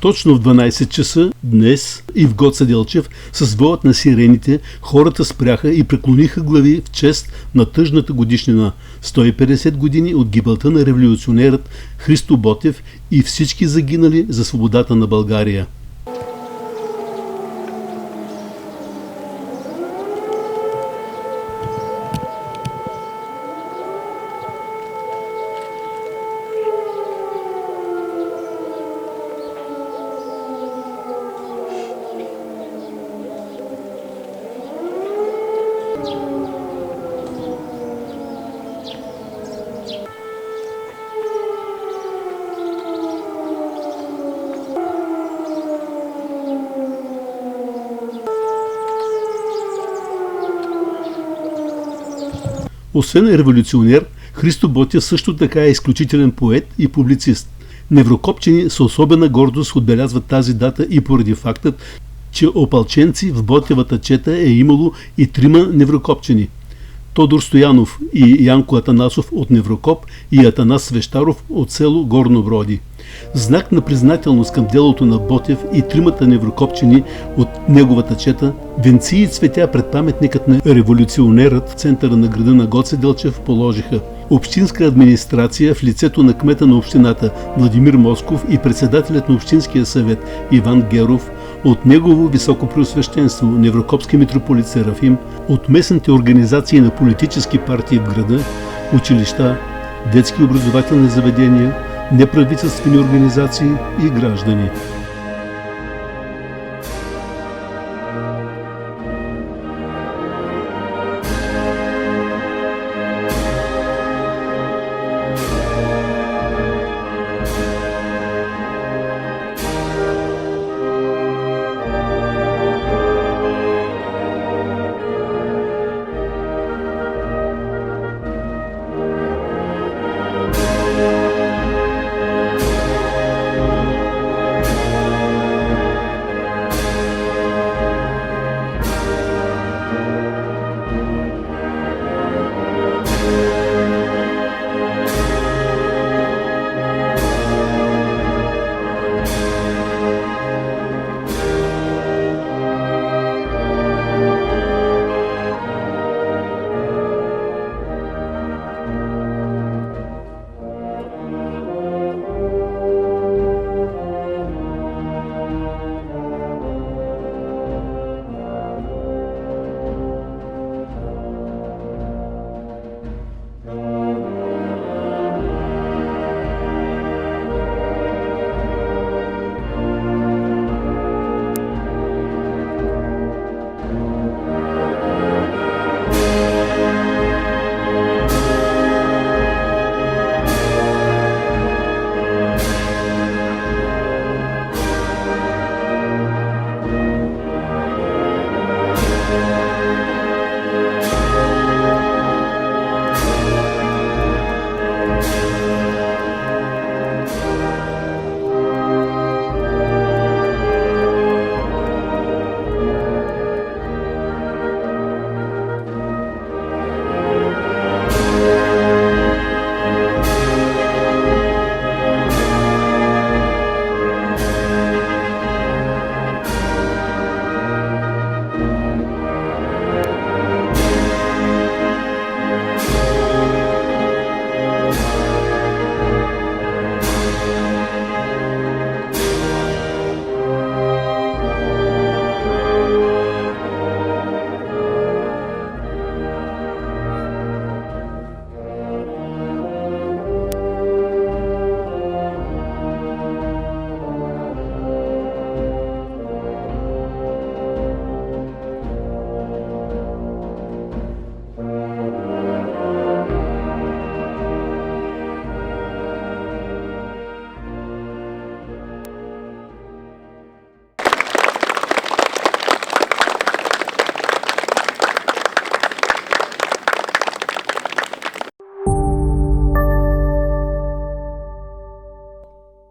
Точно в 12 часа днес и в Гоце Делчев с воят на сирените хората спряха и преклониха глави в чест на тъжната годишнина 150 години от гибелта на революционерът Христо Ботев и всички загинали за свободата на България. Освен революционер, Христо Ботев също така е изключителен поет и публицист. Неврокопчени с особена гордост отбелязват тази дата и поради фактът, че опълченци в Ботевата чета е имало и 3 неврокопчени. Тодор Стоянов и Янко Атанасов от Неврокоп и Атанас Свещаров от село Горно Броди. Знак на признателност към делото на Ботев и 3 неврокопчени от неговата чета, венци и цветя пред паметникът на революционерът в центъра на града на Гоце Делчев положиха общинска администрация в лицето на кмета на общината Владимир Москов и председателят на общинския съвет Иван Геров, от негово високопреосвещенство Неврокопски митрополит Серафим, от местните организации на политически партии в града, училища, детски образователни заведения, неправителствени организации и граждани.